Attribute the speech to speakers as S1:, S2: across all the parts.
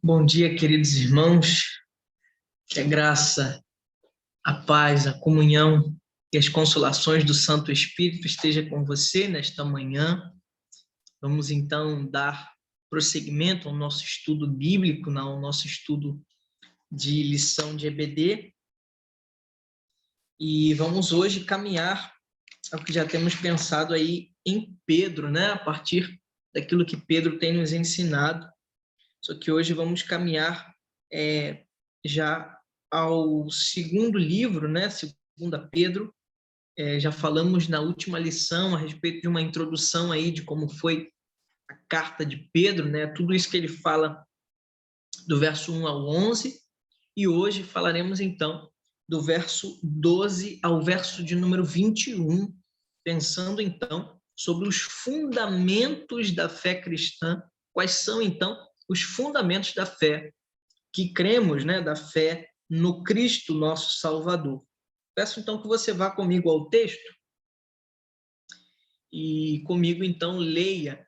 S1: Bom dia, queridos irmãos. Que a graça, a paz, a comunhão e as consolações do Santo Espírito esteja com você nesta manhã. Vamos então dar prosseguimento ao nosso estudo bíblico, ao nosso estudo de lição de EBD. E vamos hoje caminhar ao que já temos pensado aí em Pedro, a partir daquilo que Pedro tem nos ensinado. Só que hoje vamos caminhar já ao segundo livro, Segunda Pedro. Já falamos na última lição a respeito de uma introdução aí de como foi a carta de Pedro, tudo isso que ele fala do verso 1 ao 11, e hoje falaremos então do verso 12 ao verso de número 21, pensando então sobre os fundamentos da fé cristã. Quais são então os fundamentos da fé que cremos, da fé no Cristo nosso Salvador? Peço então que você vá comigo ao texto e comigo então leia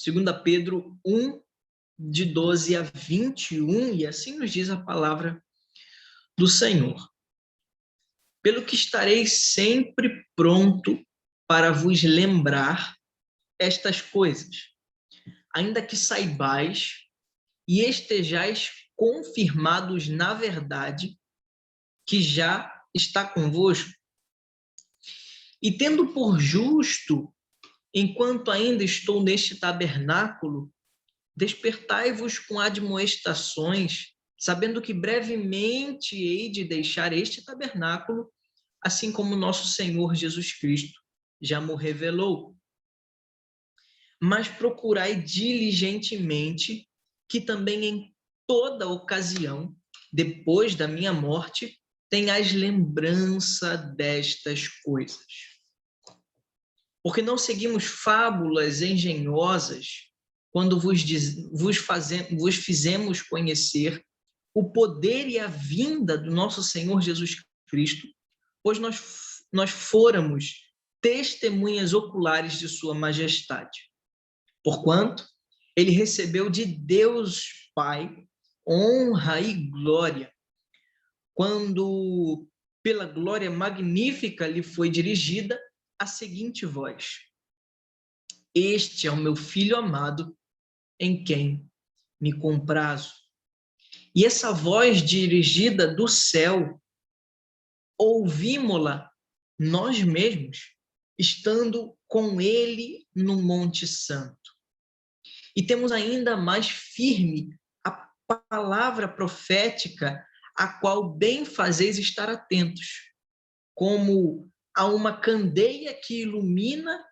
S1: 2 Pedro 1, de 12 a 21, e assim nos diz a palavra do Senhor. Pelo que estarei sempre pronto para vos lembrar estas coisas, ainda que saibais e estejais confirmados na verdade que já está convosco. E tendo por justo, enquanto ainda estou neste tabernáculo, despertai-vos com admoestações, sabendo que brevemente hei de deixar este tabernáculo, assim como nosso Senhor Jesus Cristo já me revelou. Mas procurai diligentemente que também em toda ocasião, depois da minha morte, tenhais lembrança destas coisas. Porque não seguimos fábulas engenhosas quando vos fizemos conhecer o poder e a vinda do nosso Senhor Jesus Cristo, pois nós fôramos testemunhas oculares de sua majestade. Porquanto ele recebeu de Deus Pai honra e glória, quando pela glória magnífica lhe foi dirigida a seguinte voz: Este é o meu Filho amado, em quem me comprazo. E essa voz dirigida do céu, ouvimos-la nós mesmos, estando com ele no Monte Santo. E temos ainda mais firme a palavra profética, a qual bem fazeis estar atentos, como a uma candeia que ilumina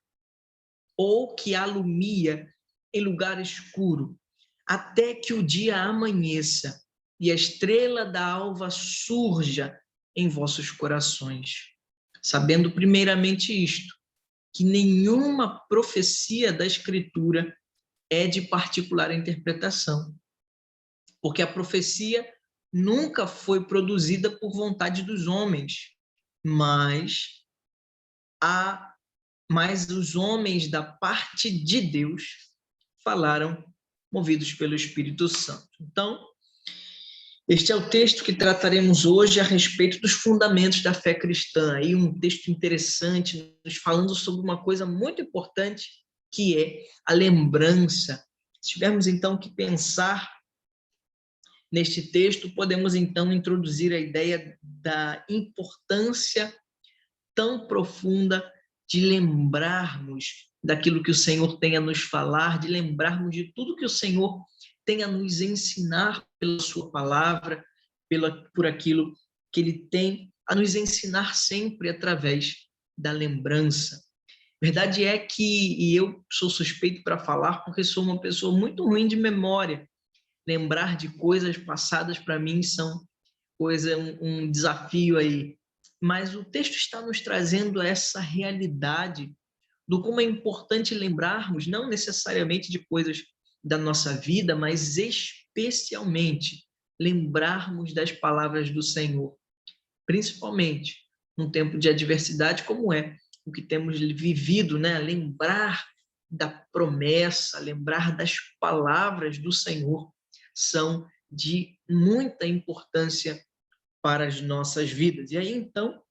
S1: ou que alumia em lugar escuro, até que o dia amanheça e a estrela da alva surja em vossos corações. Sabendo primeiramente isto, que nenhuma profecia da Escritura é de particular interpretação, porque a profecia nunca foi produzida por vontade dos homens, mas os homens da parte de Deus falaram movidos pelo Espírito Santo. Então, este é o texto que trataremos hoje a respeito dos fundamentos da fé cristã. Aí um texto interessante, nos falando sobre uma coisa muito importante, que é a lembrança. Se tivermos, então, que pensar neste texto, podemos, então, introduzir a ideia da importância tão profunda de lembrarmos daquilo que o Senhor tem a nos falar, de lembrarmos de tudo que o Senhor tem a nos ensinar pela sua palavra, por aquilo que Ele tem a nos ensinar sempre através da lembrança. Verdade é que, e eu sou suspeito para falar, porque sou uma pessoa muito ruim de memória. Lembrar de coisas passadas para mim são um desafio aí. Mas o texto está nos trazendo essa realidade do como é importante lembrarmos, não necessariamente de coisas da nossa vida, mas especialmente lembrarmos das palavras do Senhor, principalmente num tempo de adversidade como é o que temos vivido, lembrar da promessa, lembrar das palavras do Senhor são de muita importância para as nossas vidas. E aí, então,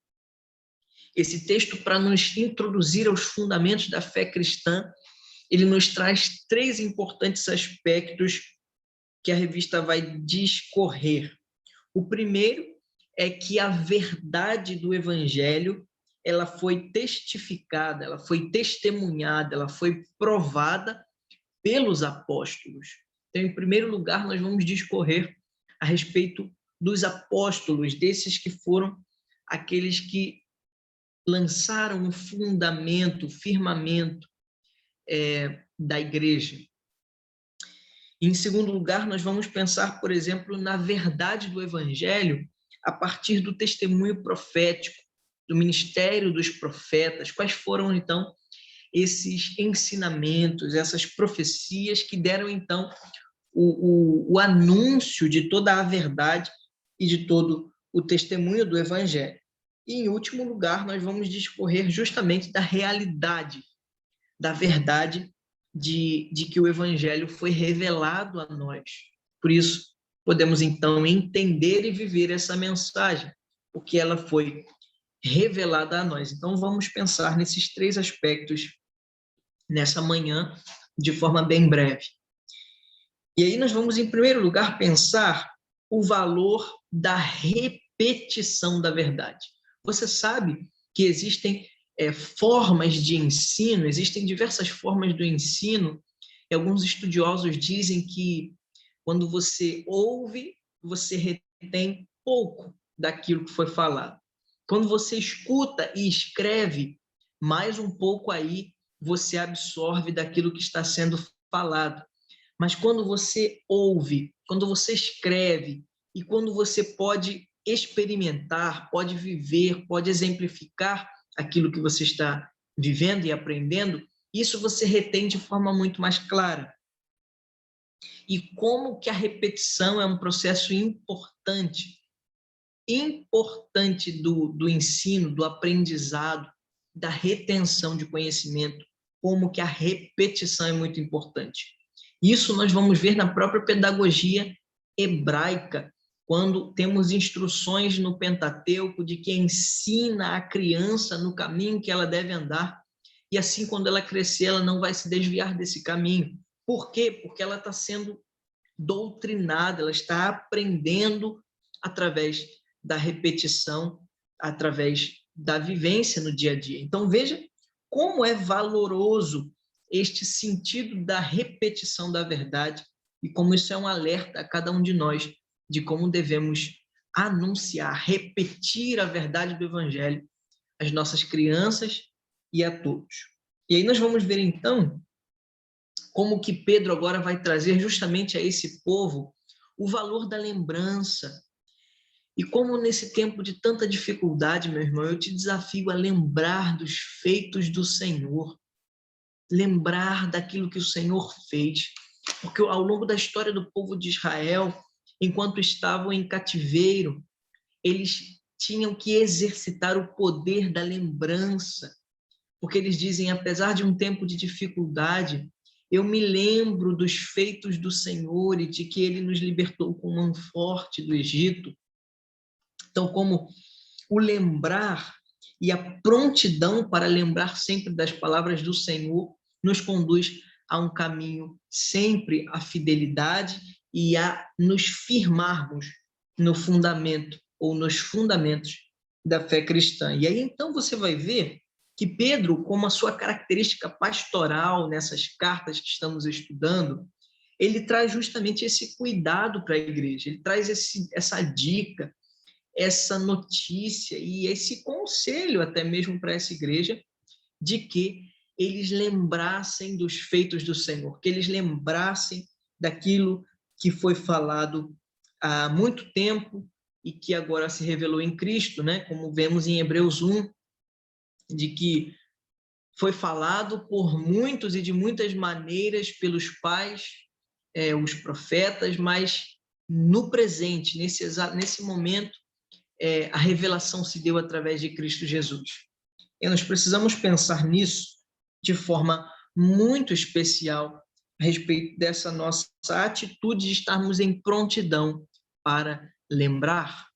S1: esse texto, para nos introduzir aos fundamentos da fé cristã, ele nos traz 3 importantes aspectos que a revista vai discorrer. O primeiro é que a verdade do Evangelho, ela foi testificada, ela foi testemunhada, ela foi provada pelos apóstolos. Então, em primeiro lugar, nós vamos discorrer a respeito dos apóstolos, desses que foram aqueles que lançaram o fundamento, o firmamento da igreja. Em segundo lugar, nós vamos pensar, por exemplo, na verdade do Evangelho a partir do testemunho profético, do ministério dos profetas. Quais foram, então, esses ensinamentos, essas profecias que deram, então, o anúncio de toda a verdade e de todo o testemunho do Evangelho. E, em último lugar, nós vamos discorrer justamente da realidade, da verdade de que o Evangelho foi revelado a nós. Por isso, podemos, então, entender e viver essa mensagem, porque ela foi revelada a nós. Então, vamos pensar nesses 3 aspectos nessa manhã, de forma bem breve. E aí nós vamos, em primeiro lugar, pensar o valor da repetição da verdade. Você sabe que existem formas de ensino, existem diversas formas do ensino, e alguns estudiosos dizem que quando você ouve, você retém pouco daquilo que foi falado. Quando você escuta e escreve, mais um pouco aí você absorve daquilo que está sendo falado. Mas quando você ouve, quando você escreve e quando você pode experimentar, pode viver, pode exemplificar aquilo que você está vivendo e aprendendo, isso você retém de forma muito mais clara. E como que a repetição é um processo importante do ensino, do aprendizado, da retenção de conhecimento, como que a repetição é muito importante. Isso nós vamos ver na própria pedagogia hebraica, quando temos instruções no Pentateuco de que ensina a criança no caminho que ela deve andar, e assim, quando ela crescer, ela não vai se desviar desse caminho. Por quê? Porque ela está sendo doutrinada, ela está aprendendo através da repetição, através da vivência no dia a dia. Então, veja como é valoroso este sentido da repetição da verdade e como isso é um alerta a cada um de nós de como devemos anunciar, repetir a verdade do Evangelho às nossas crianças e a todos. E aí nós vamos ver, então, como que Pedro agora vai trazer justamente a esse povo o valor da lembrança. E como nesse tempo de tanta dificuldade, meu irmão, eu te desafio a lembrar dos feitos do Senhor, lembrar daquilo que o Senhor fez, porque ao longo da história do povo de Israel, enquanto estavam em cativeiro, eles tinham que exercitar o poder da lembrança, porque eles dizem, apesar de um tempo de dificuldade, eu me lembro dos feitos do Senhor e de que Ele nos libertou com mão forte do Egito. Então, como o lembrar e a prontidão para lembrar sempre das palavras do Senhor nos conduz a um caminho sempre à fidelidade e a nos firmarmos no fundamento ou nos fundamentos da fé cristã. E aí, então, você vai ver que Pedro, como a sua característica pastoral nessas cartas que estamos estudando, ele traz justamente esse cuidado para a igreja, ele traz essa dica, essa notícia e esse conselho até mesmo para essa igreja de que eles lembrassem dos feitos do Senhor, que eles lembrassem daquilo que foi falado há muito tempo e que agora se revelou em Cristo, né? Como vemos em Hebreus 1, de que foi falado por muitos e de muitas maneiras pelos pais, os profetas, mas no presente, nesse momento, a revelação se deu através de Cristo Jesus. E nós precisamos pensar nisso de forma muito especial a respeito dessa nossa atitude de estarmos em prontidão para lembrar.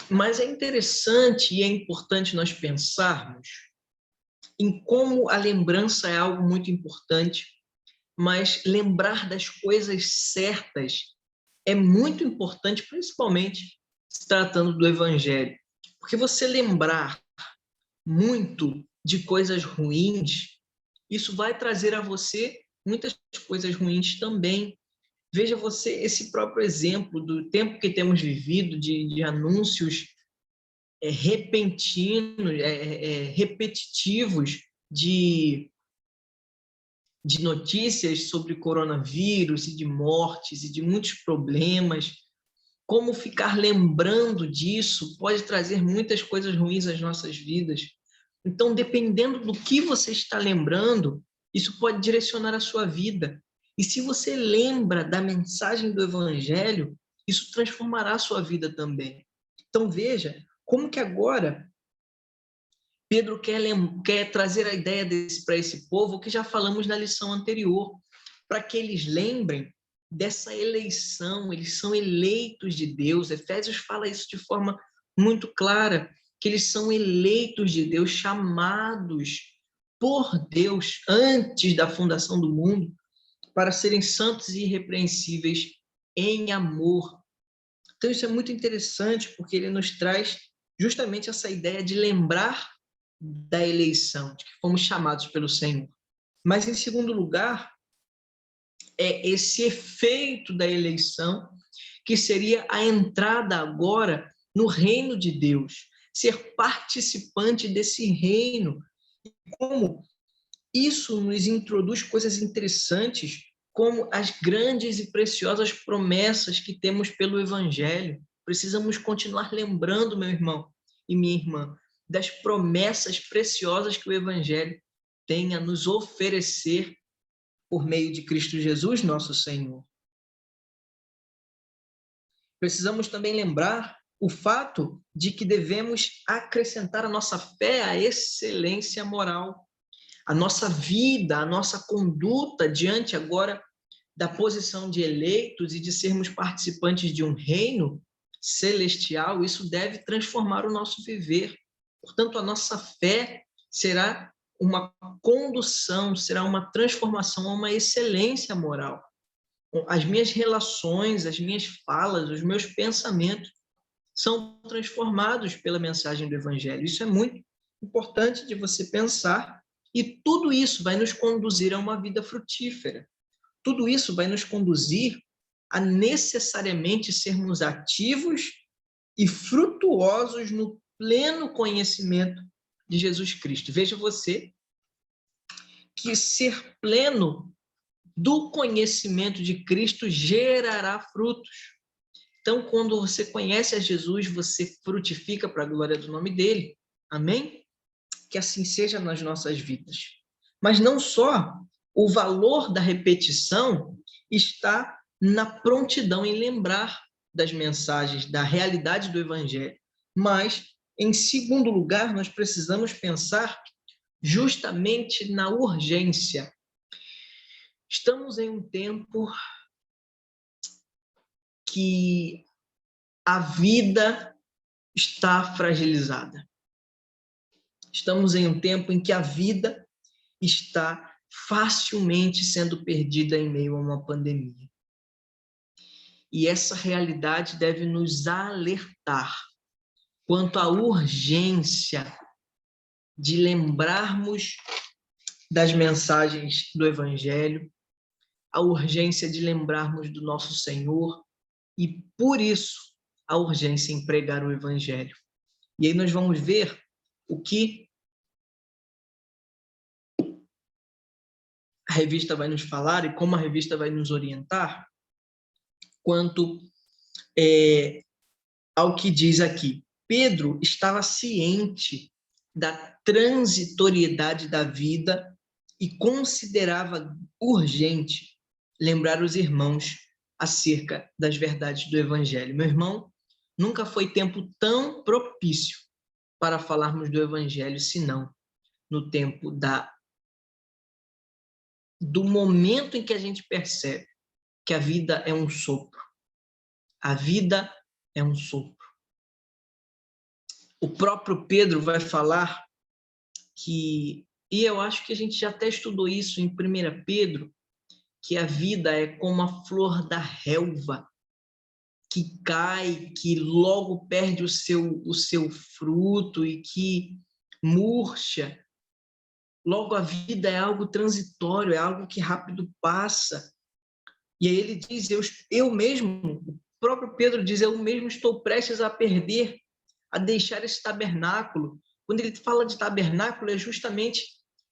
S1: Mas é interessante e é importante nós pensarmos em como a lembrança é algo muito importante, mas lembrar das coisas certas é muito importante, principalmente se tratando do Evangelho. Porque você lembrar muito de coisas ruins, isso vai trazer a você muitas coisas ruins também. Veja você esse próprio exemplo do tempo que temos vivido, de anúncios repentinos, repetitivos de notícias sobre coronavírus e de mortes e de muitos problemas. Como ficar lembrando disso pode trazer muitas coisas ruins às nossas vidas. Então, dependendo do que você está lembrando, isso pode direcionar a sua vida. E se você lembra da mensagem do Evangelho, isso transformará a sua vida também. Então, veja como que agora Pedro quer trazer a ideia para esse povo que já falamos na lição anterior, para que eles lembrem dessa eleição, eles são eleitos de Deus. Efésios fala isso de forma muito clara, que eles são eleitos de Deus, chamados por Deus antes da fundação do mundo, para serem santos e irrepreensíveis em amor. Então isso é muito interessante, porque ele nos traz justamente essa ideia de lembrar da eleição, de que fomos chamados pelo Senhor. Mas, em segundo lugar, é esse efeito da eleição, que seria a entrada agora no reino de Deus, ser participante desse reino. Como isso nos introduz coisas interessantes, como as grandes e preciosas promessas que temos pelo Evangelho. Precisamos continuar lembrando, meu irmão e minha irmã, das promessas preciosas que o Evangelho tem a nos oferecer por meio de Cristo Jesus, nosso Senhor. Precisamos também lembrar o fato de que devemos acrescentar a nossa fé à excelência moral. A nossa vida, a nossa conduta diante agora da posição de eleitos e de sermos participantes de um reino celestial, isso deve transformar o nosso viver. Portanto, a nossa fé será uma condução, será uma transformação a uma excelência moral. As minhas relações, as minhas falas, os meus pensamentos são transformados pela mensagem do Evangelho. Isso é muito importante de você pensar, e tudo isso vai nos conduzir a uma vida frutífera. Tudo isso vai nos conduzir a necessariamente sermos ativos e frutuosos no pleno conhecimento de Jesus Cristo. Veja você que ser pleno do conhecimento de Cristo gerará frutos. Então, quando você conhece a Jesus, você frutifica para a glória do nome dele. Amém? Que assim seja nas nossas vidas. Mas não só o valor da repetição está na prontidão em lembrar das mensagens, da realidade do Evangelho. Mas, em segundo lugar, nós precisamos pensar justamente na urgência. Estamos em um tempo que a vida está fragilizada. Estamos em um tempo em que a vida está facilmente sendo perdida em meio a uma pandemia. E essa realidade deve nos alertar quanto à urgência de lembrarmos das mensagens do Evangelho, a urgência de lembrarmos do nosso Senhor e, por isso, a urgência em pregar o Evangelho. E aí nós vamos ver o que a revista vai nos falar e como a revista vai nos orientar quanto ao que diz aqui. Pedro estava ciente da transitoriedade da vida e considerava urgente lembrar os irmãos acerca das verdades do Evangelho. Meu irmão, nunca foi tempo tão propício para falarmos do Evangelho, senão no tempo do momento em que a gente percebe que a vida é um sopro. A vida é um sopro. O próprio Pedro vai falar que, e eu acho que a gente já até estudou isso em 1 Pedro, que a vida é como a flor da relva, que cai, que logo perde o seu fruto e que murcha. Logo, a vida é algo transitório, é algo que rápido passa. E aí ele diz, eu mesmo, o próprio Pedro diz, eu mesmo estou prestes a perder, a deixar esse tabernáculo. Quando ele fala de tabernáculo, é justamente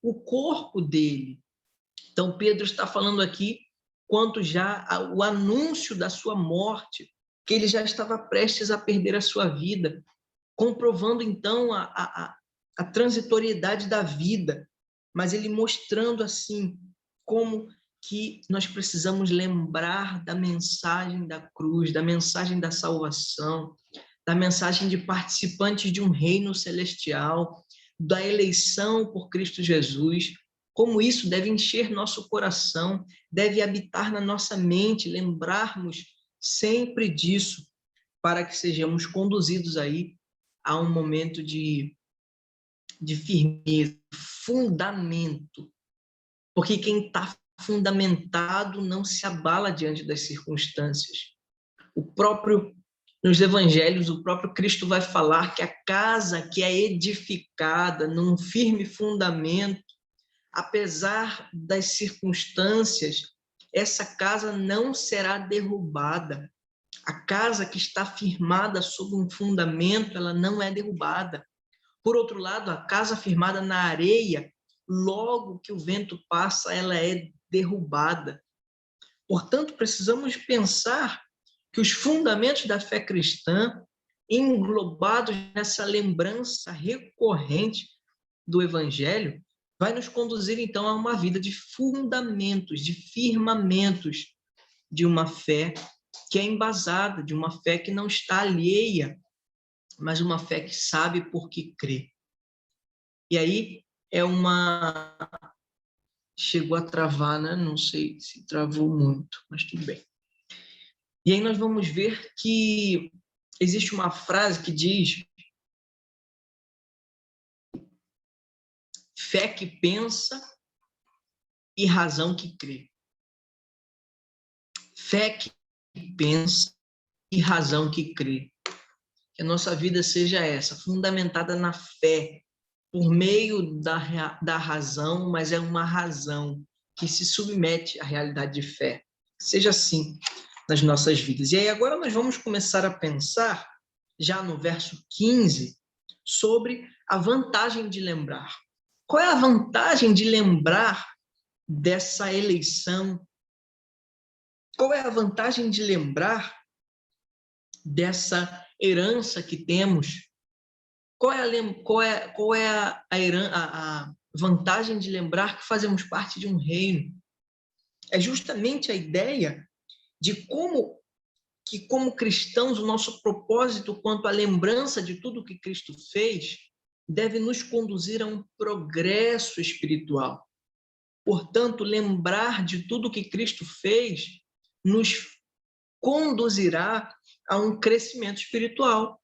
S1: o corpo dele. Então, Pedro está falando aqui quanto já o anúncio da sua morte, que ele já estava prestes a perder a sua vida, comprovando, então, a transitoriedade da vida, mas ele mostrando, assim, como que nós precisamos lembrar da mensagem da cruz, da mensagem da salvação, da mensagem de participantes de um reino celestial, da eleição por Cristo Jesus, como isso deve encher nosso coração, deve habitar na nossa mente, lembrarmos sempre disso, para que sejamos conduzidos aí a um momento de firmeza, fundamento. Porque quem está fundamentado não se abala diante das circunstâncias. Nos evangelhos, o próprio Cristo vai falar que a casa que é edificada num firme fundamento, apesar das circunstâncias, essa casa não será derrubada. A casa que está firmada sob um fundamento, ela não é derrubada. Por outro lado, a casa firmada na areia, logo que o vento passa, ela é derrubada. Portanto, precisamos pensar que os fundamentos da fé cristã, englobados nessa lembrança recorrente do Evangelho, vai nos conduzir, então, a uma vida de fundamentos, de firmamentos, de uma fé que é embasada, de uma fé que não está alheia, mas uma fé que sabe por que crê. E aí chegou a travar, né? Não sei se travou muito, mas tudo bem. E aí nós vamos ver que existe uma frase que diz: fé que pensa e razão que crê. Fé que pensa e razão que crê. Que a nossa vida seja essa, fundamentada na fé, por meio da razão, mas é uma razão que se submete à realidade de fé. Seja assim nas nossas vidas. E aí agora nós vamos começar a pensar, já no verso 15, sobre a vantagem de lembrar. Qual é a vantagem de lembrar dessa eleição? Qual é a vantagem de lembrar dessa herança que temos? Qual é a vantagem de lembrar que fazemos parte de um reino? É justamente a ideia de como cristãos, o nosso propósito quanto à lembrança de tudo que Cristo fez deve nos conduzir a um progresso espiritual. Portanto, lembrar de tudo que Cristo fez nos conduzirá a um crescimento espiritual.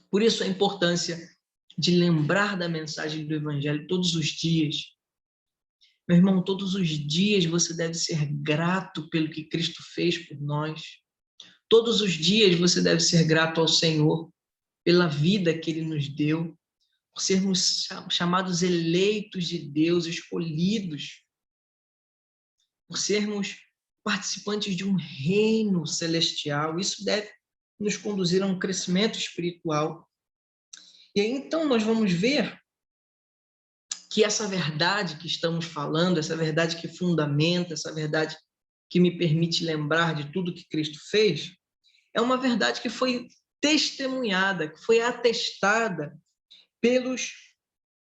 S1: Por isso a importância de lembrar da mensagem do Evangelho todos os dias. Meu irmão, todos os dias você deve ser grato pelo que Cristo fez por nós. Todos os dias você deve ser grato ao Senhor pela vida que Ele nos deu, por sermos chamados eleitos de Deus, escolhidos, por sermos participantes de um reino celestial. Isso deve nos conduzir a um crescimento espiritual. E aí, então, nós vamos ver que essa verdade que estamos falando, essa verdade que fundamenta, essa verdade que me permite lembrar de tudo que Cristo fez, é uma verdade que foi testemunhada, que foi atestada pelos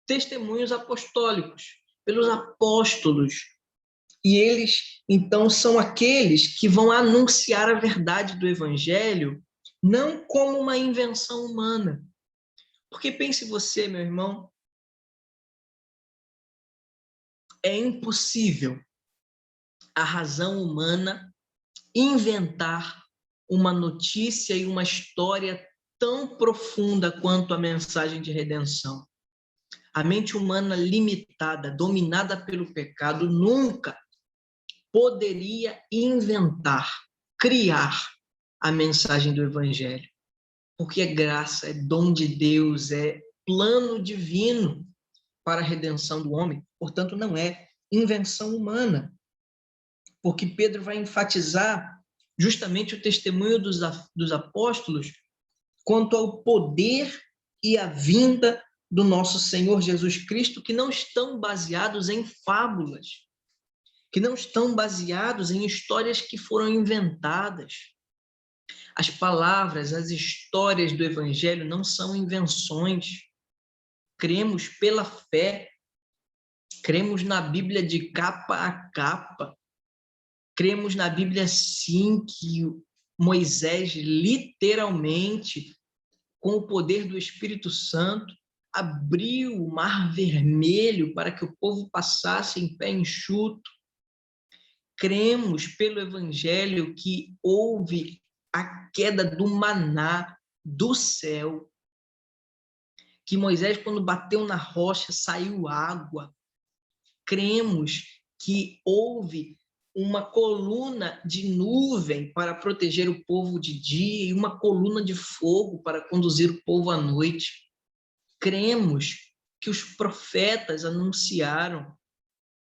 S1: testemunhos apostólicos, pelos apóstolos. E eles, então, são aqueles que vão anunciar a verdade do Evangelho não como uma invenção humana. Porque pense você, meu irmão, é impossível a razão humana inventar uma notícia e uma história tão profunda quanto a mensagem de redenção. A mente humana limitada, dominada pelo pecado, nunca poderia inventar, criar a mensagem do Evangelho, porque é graça, é dom de Deus, é plano divino para a redenção do homem, portanto, não é invenção humana, porque Pedro vai enfatizar justamente o testemunho dos apóstolos quanto ao poder e a vinda do nosso Senhor Jesus Cristo, que não estão baseados em fábulas, que não estão baseados em histórias que foram inventadas. As palavras, as histórias do Evangelho não são invenções. Cremos pela fé, cremos na Bíblia de capa a capa, cremos na Bíblia, sim, que Moisés, literalmente, com o poder do Espírito Santo, abriu o Mar Vermelho para que o povo passasse em pé enxuto. Cremos pelo Evangelho que houve a queda do maná do céu, que Moisés, quando bateu na rocha, saiu água. Cremos que houve uma coluna de nuvem para proteger o povo de dia e uma coluna de fogo para conduzir o povo à noite. Cremos que os profetas anunciaram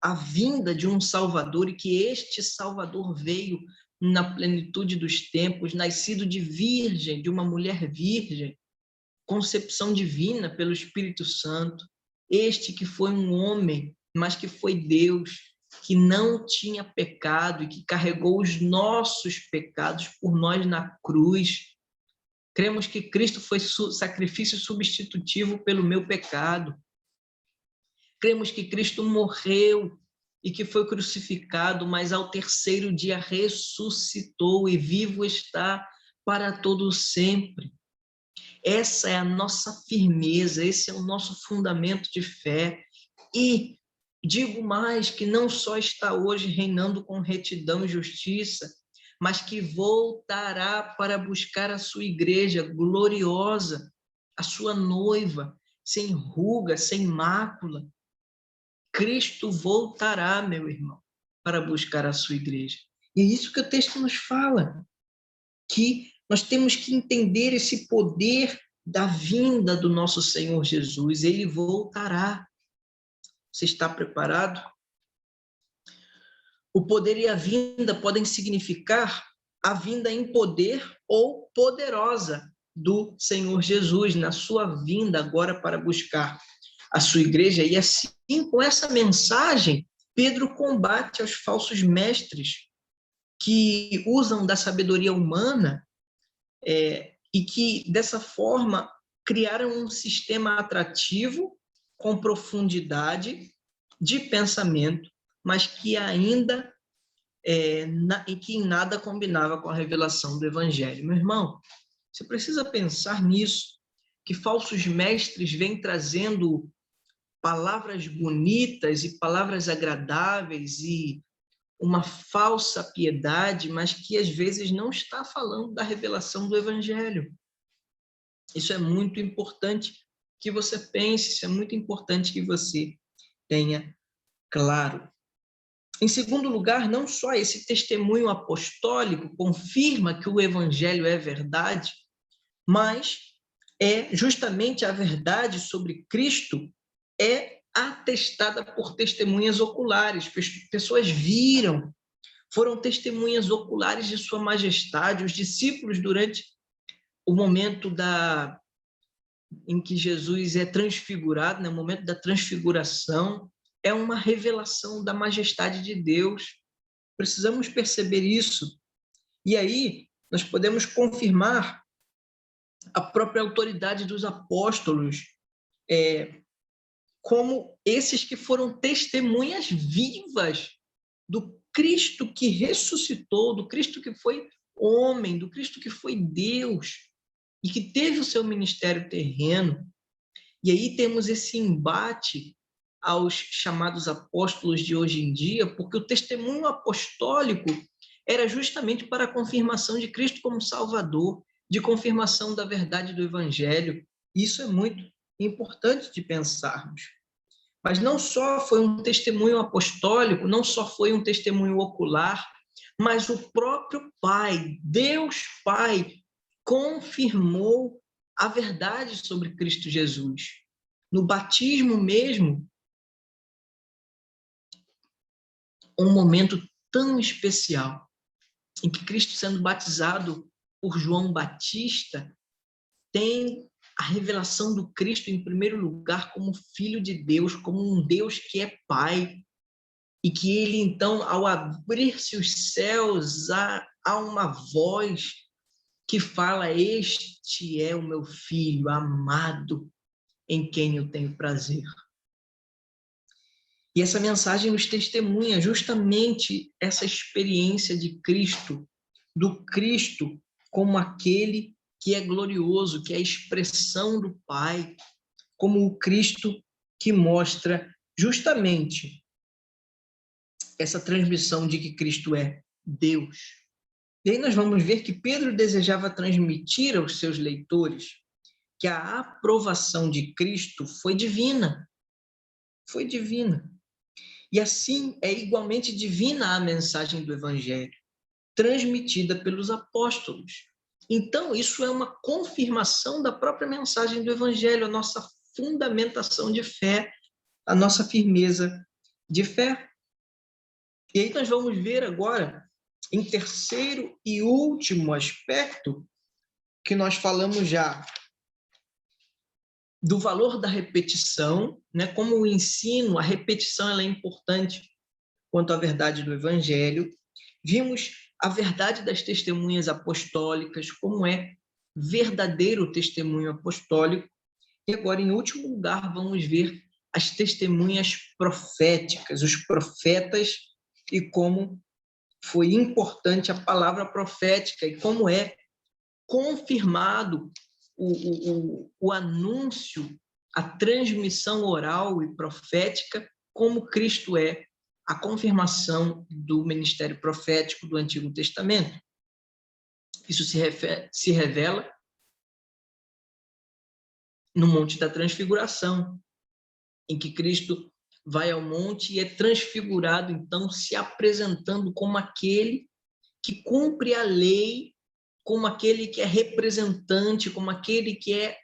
S1: a vinda de um Salvador e que este Salvador veio na plenitude dos tempos, nascido de virgem, de uma mulher virgem, concepção divina pelo Espírito Santo. Este que foi um homem, mas que foi Deus, que não tinha pecado e que carregou os nossos pecados por nós na cruz. Cremos que Cristo foi sacrifício substitutivo pelo meu pecado. Cremos que Cristo morreu e que foi crucificado, mas ao terceiro dia ressuscitou e vivo está para todo sempre. Essa é a nossa firmeza, esse é o nosso fundamento de fé. E digo mais, que não só está hoje reinando com retidão e justiça, mas que voltará para buscar a sua igreja gloriosa, a sua noiva, sem ruga, sem mácula. Cristo voltará, meu irmão, para buscar a sua igreja. E é isso que o texto nos fala, que nós temos que entender esse poder da vinda do nosso Senhor Jesus. Ele voltará. Você está preparado? O poder e a vinda podem significar a vinda em poder ou poderosa do Senhor Jesus, na sua vinda agora para buscar a sua igreja. E assim, com essa mensagem, Pedro combate aos falsos mestres que usam da sabedoria humana e que, dessa forma, criaram um sistema atrativo, com profundidade de pensamento, mas que ainda e que em nada combinava com a revelação do Evangelho. Meu irmão, você precisa pensar nisso, que falsos mestres vêm trazendo palavras bonitas e palavras agradáveis e uma falsa piedade, mas que às vezes não está falando da revelação do Evangelho. Isso é muito importante que você pense, isso é muito importante que você tenha claro. Em segundo lugar, não só esse testemunho apostólico confirma que o Evangelho é verdade, mas é justamente a verdade sobre Cristo é atestada por testemunhas oculares. Pessoas viram, foram testemunhas oculares de sua majestade. Os discípulos, durante o momento em que Jesus é transfigurado, no momento da transfiguração, é uma revelação da majestade de Deus. Precisamos perceber isso. E aí, nós podemos confirmar a própria autoridade dos apóstolos, como esses que foram testemunhas vivas do Cristo que ressuscitou, do Cristo que foi homem, do Cristo que foi Deus e que teve o seu ministério terreno. E aí temos esse embate aos chamados apóstolos de hoje em dia, porque o testemunho apostólico era justamente para a confirmação de Cristo como Salvador, de confirmação da verdade do Evangelho. Isso é muito importante de pensarmos. Mas não só foi um testemunho apostólico, não só foi um testemunho ocular, mas o próprio Pai, Deus Pai, confirmou a verdade sobre Cristo Jesus. No batismo mesmo, um momento tão especial, em que Cristo, sendo batizado por João Batista, tem a revelação do Cristo, em primeiro lugar, como Filho de Deus, como um Deus que é Pai, e que ele, então, ao abrir-se os céus, há uma voz que fala: este é o meu Filho amado, em quem eu tenho prazer. E essa mensagem nos testemunha justamente essa experiência de Cristo, do Cristo como aquele que é glorioso, que é a expressão do Pai, como o Cristo que mostra justamente essa transmissão de que Cristo é Deus. E aí nós vamos ver que Pedro desejava transmitir aos seus leitores que a aprovação de Cristo foi divina. Foi divina. E assim é igualmente divina a mensagem do Evangelho, transmitida pelos apóstolos. Então, isso é uma confirmação da própria mensagem do Evangelho, a nossa fundamentação de fé, a nossa firmeza de fé. E aí nós vamos ver agora, em terceiro e último aspecto, que nós falamos já do valor da repetição, né? Como o ensino, a repetição ela é importante quanto à verdade do Evangelho. Vimos a verdade das testemunhas apostólicas, como é verdadeiro testemunho apostólico. E agora, em último lugar, vamos ver as testemunhas proféticas, os profetas, e como foi importante a palavra profética e como é confirmado o anúncio, a transmissão oral e profética, como Cristo é a confirmação do ministério profético do Antigo Testamento. Isso se revela no Monte da Transfiguração, em que Cristo vai ao monte e é transfigurado, então, se apresentando como aquele que cumpre a lei, como aquele que é representante, como aquele que é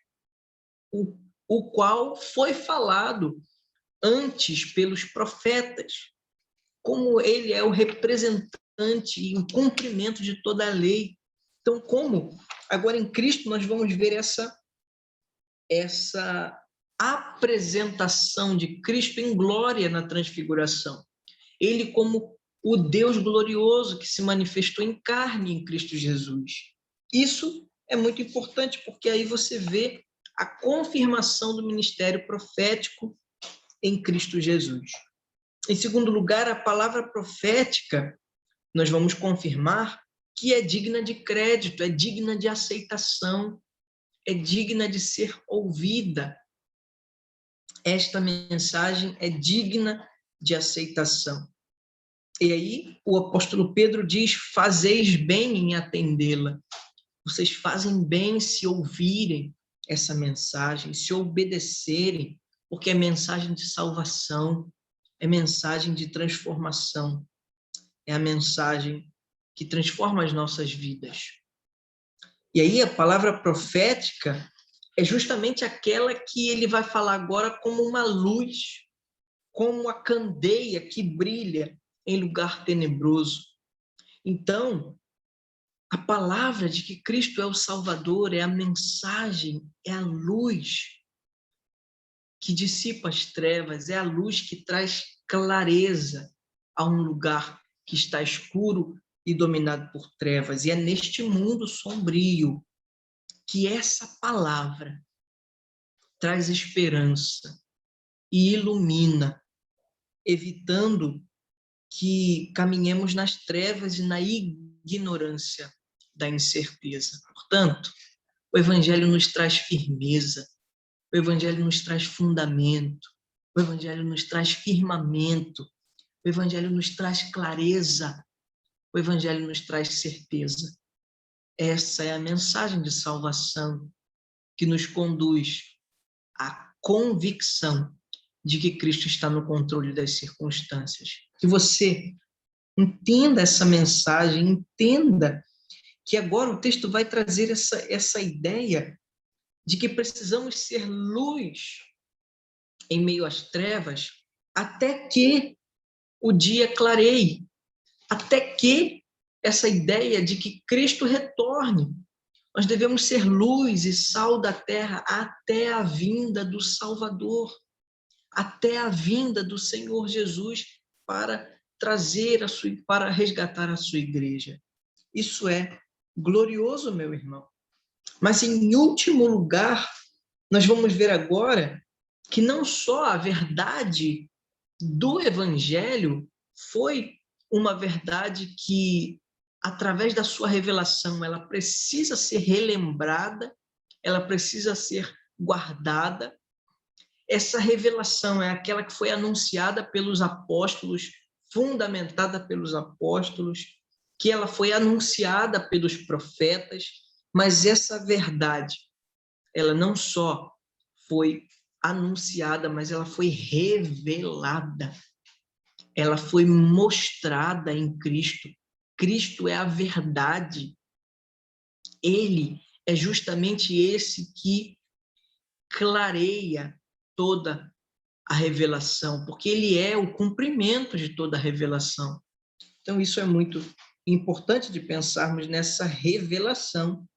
S1: o qual foi falado antes pelos profetas, como ele é o representante e o cumprimento de toda a lei. Então, como agora em Cristo nós vamos ver essa apresentação de Cristo em glória na transfiguração. Ele como o Deus glorioso que se manifestou em carne em Cristo Jesus. Isso é muito importante, porque aí você vê a confirmação do ministério profético em Cristo Jesus. Em segundo lugar, a palavra profética, nós vamos confirmar que é digna de crédito, é digna de aceitação, é digna de ser ouvida. Esta mensagem é digna de aceitação. E aí o apóstolo Pedro diz: fazeis bem em atendê-la. Vocês fazem bem se ouvirem essa mensagem, se obedecerem, porque é mensagem de salvação, é mensagem de transformação, é a mensagem que transforma as nossas vidas. E aí a palavra profética é justamente aquela que ele vai falar agora como uma luz, como a candeia que brilha em lugar tenebroso. Então, a palavra de que Cristo é o Salvador, é a mensagem, é a luz que dissipa as trevas, é a luz que traz clareza a um lugar que está escuro e dominado por trevas. E é neste mundo sombrio que essa palavra traz esperança e ilumina, evitando que caminhemos nas trevas e na ignorância da incerteza. Portanto, o Evangelho nos traz firmeza, o Evangelho nos traz fundamento, O Evangelho nos traz firmamento. O Evangelho nos traz clareza. O Evangelho nos traz certeza. Essa é a mensagem de salvação que nos conduz à convicção de que Cristo está no controle das circunstâncias. Que você entenda essa mensagem, entenda que agora o texto vai trazer essa ideia de que precisamos ser luz em meio às trevas até que o dia clareie, até que essa ideia de que Cristo retorne. Nós devemos ser luz e sal da terra até a vinda do Salvador, até a vinda do Senhor Jesus para para resgatar a sua igreja. Isso é glorioso, meu irmão. Mas, em último lugar, nós vamos ver agora que não só a verdade do Evangelho foi uma verdade que, através da sua revelação, ela precisa ser relembrada, ela precisa ser guardada. Essa revelação é aquela que foi anunciada pelos apóstolos, fundamentada pelos apóstolos, que ela foi anunciada pelos profetas, mas essa verdade, ela não só foi anunciada, mas ela foi revelada. Ela foi mostrada em Cristo. Cristo é a verdade. Ele é justamente esse que clareia toda a revelação, porque ele é o cumprimento de toda a revelação. Então, isso é muito importante de pensarmos nessa revelação,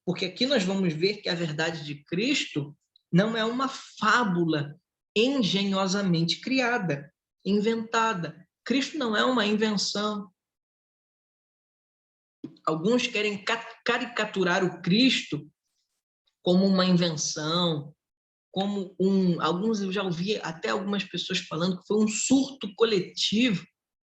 S1: porque aqui nós vamos ver que a verdade de Cristo não é uma fábula engenhosamente criada, inventada. Cristo não é uma invenção. Alguns querem caricaturar o Cristo como uma invenção, como alguns eu já ouvi até algumas pessoas falando que foi um surto coletivo.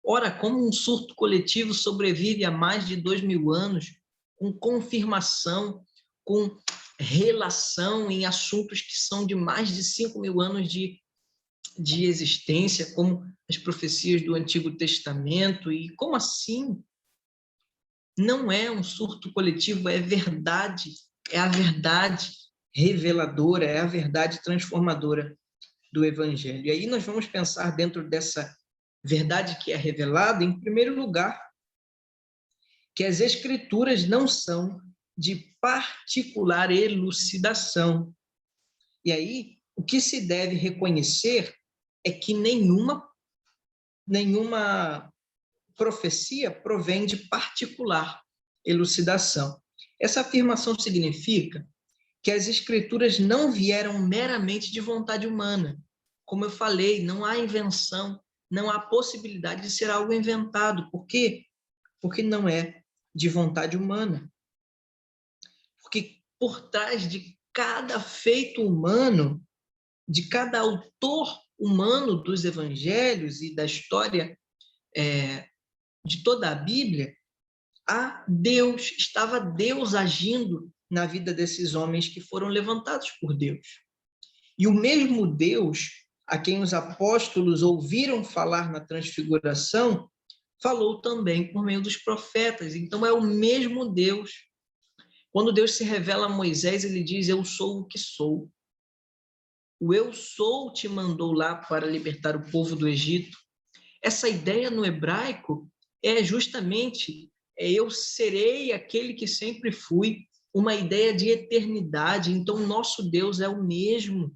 S1: Ora, como um surto coletivo sobrevive há mais de 2000 anos, com confirmação, com relação em assuntos que são de mais de 5.000 anos de existência, como as profecias do Antigo Testamento. E como assim? Não é um surto coletivo, é verdade, é a verdade reveladora, é a verdade transformadora do Evangelho. E aí nós vamos pensar dentro dessa verdade que é revelada, em primeiro lugar, que as Escrituras não são de particular elucidação. E aí, o que se deve reconhecer é que nenhuma profecia provém de particular elucidação. Essa afirmação significa que as Escrituras não vieram meramente de vontade humana. Como eu falei, não há invenção, não há possibilidade de ser algo inventado. Por quê? Porque não é de vontade humana. Porque por trás de cada feito humano, de cada autor humano dos evangelhos e da história de toda a Bíblia, estava Deus agindo na vida desses homens que foram levantados por Deus. E o mesmo Deus a quem os apóstolos ouviram falar na transfiguração, falou também por meio dos profetas. Então é o mesmo Deus. Quando Deus se revela a Moisés, ele diz: eu sou o que sou. O eu sou te mandou lá para libertar o povo do Egito. Essa ideia no hebraico é justamente eu serei aquele que sempre fui, uma ideia de eternidade. Então, nosso Deus é o mesmo.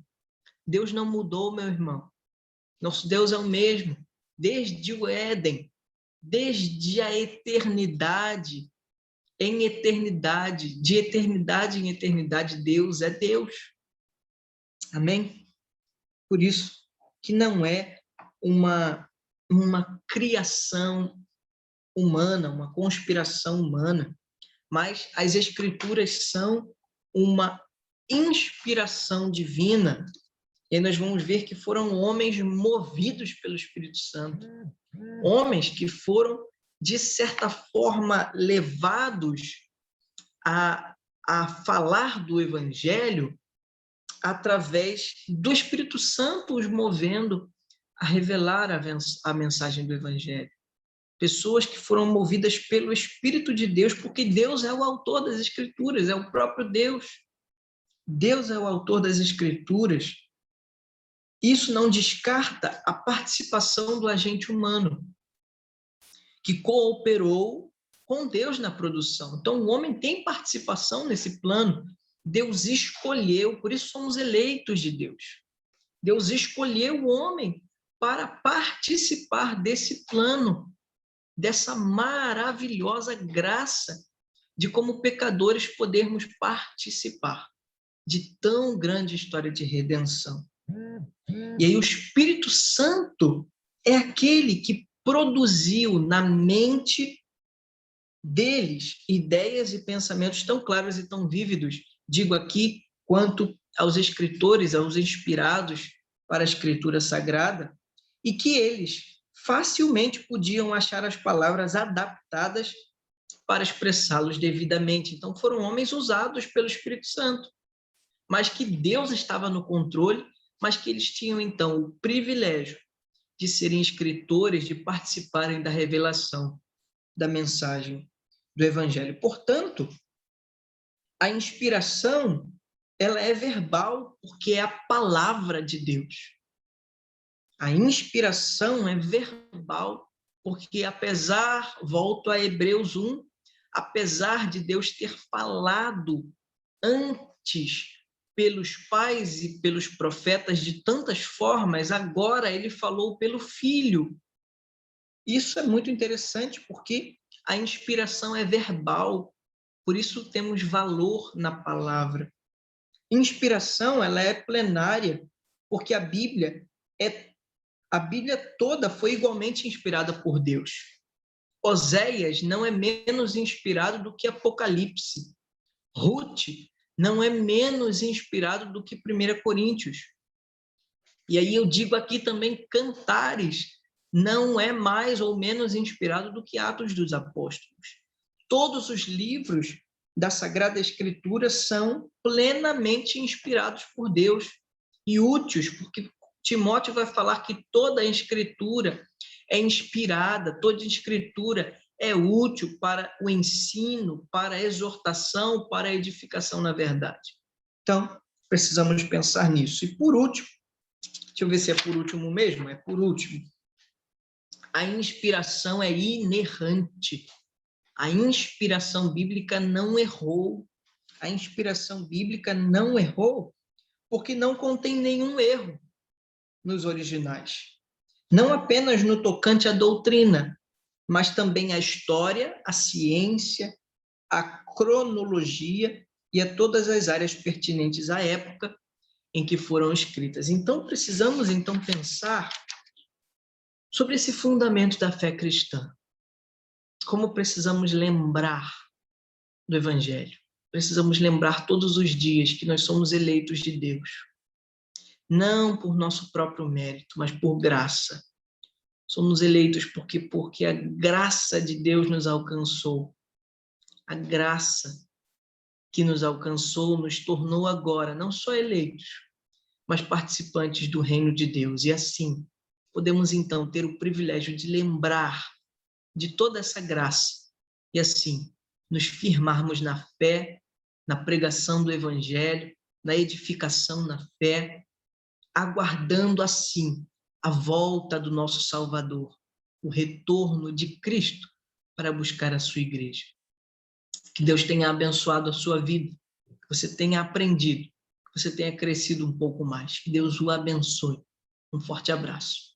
S1: Deus não mudou, meu irmão. Nosso Deus é o mesmo, desde o Éden, desde a eternidade, em eternidade, de eternidade em eternidade, Deus é Deus. Amém? Por isso que não é uma criação humana, uma conspiração humana, mas as Escrituras são uma inspiração divina. E aí nós vamos ver que foram homens movidos pelo Espírito Santo, homens que foram, de certa forma, levados a falar do Evangelho através do Espírito Santo os movendo a revelar a mensagem do Evangelho. Pessoas que foram movidas pelo Espírito de Deus, porque Deus é o autor das Escrituras, é o próprio Deus. Deus é o autor das Escrituras. Isso não descarta a participação do agente humano, que cooperou com Deus na produção. Então, o homem tem participação nesse plano. Deus escolheu, por isso somos eleitos de Deus. Deus escolheu o homem para participar desse plano, dessa maravilhosa graça de como pecadores podermos participar de tão grande história de redenção. E aí o Espírito Santo é aquele que produziu na mente deles ideias e pensamentos tão claros e tão vívidos, digo aqui, quanto aos escritores, aos inspirados para a Escritura Sagrada, e que eles facilmente podiam achar as palavras adaptadas para expressá-los devidamente. Então, foram homens usados pelo Espírito Santo, mas que Deus estava no controle, mas que eles tinham, então, o privilégio de serem escritores, de participarem da revelação da mensagem do Evangelho. Portanto, a inspiração, ela é verbal, porque é a palavra de Deus. A inspiração é verbal, porque apesar, volto a Hebreus 1, apesar de Deus ter falado antes pelos pais e pelos profetas de tantas formas, agora ele falou pelo Filho. Isso é muito interessante, porque a inspiração é verbal, por isso temos valor na palavra. Inspiração, ela é plenária, porque a Bíblia toda foi igualmente inspirada por Deus. Oséias não é menos inspirado do que Apocalipse. Ruth não é menos inspirado do que 1 Coríntios. E aí eu digo aqui também, Cantares não é mais ou menos inspirado do que Atos dos Apóstolos. Todos os livros da Sagrada Escritura são plenamente inspirados por Deus e úteis, porque Timóteo vai falar que toda a Escritura é inspirada, toda a Escritura é útil para o ensino, para a exortação, para a edificação na verdade. Então, precisamos pensar nisso. E por último, deixa eu ver se é por último mesmo, é por último, a inspiração é inerrante. A inspiração bíblica não errou. A inspiração bíblica não errou porque não contém nenhum erro nos originais. Não apenas no tocante à doutrina, mas também à história, à ciência, à cronologia e a todas as áreas pertinentes à época em que foram escritas. Então, precisamos pensar sobre esse fundamento da fé cristã. Como precisamos lembrar do Evangelho. Precisamos lembrar todos os dias que nós somos eleitos de Deus. Não por nosso próprio mérito, mas por graça. Somos eleitos porque a graça de Deus nos alcançou. A graça que nos alcançou nos tornou agora não só eleitos, mas participantes do reino de Deus. E assim, podemos então ter o privilégio de lembrar de toda essa graça e assim nos firmarmos na fé, na pregação do Evangelho, na edificação na fé, aguardando assim a volta do nosso Salvador, o retorno de Cristo para buscar a sua igreja. Que Deus tenha abençoado a sua vida, que você tenha aprendido, que você tenha crescido um pouco mais. Que Deus o abençoe. Um forte abraço.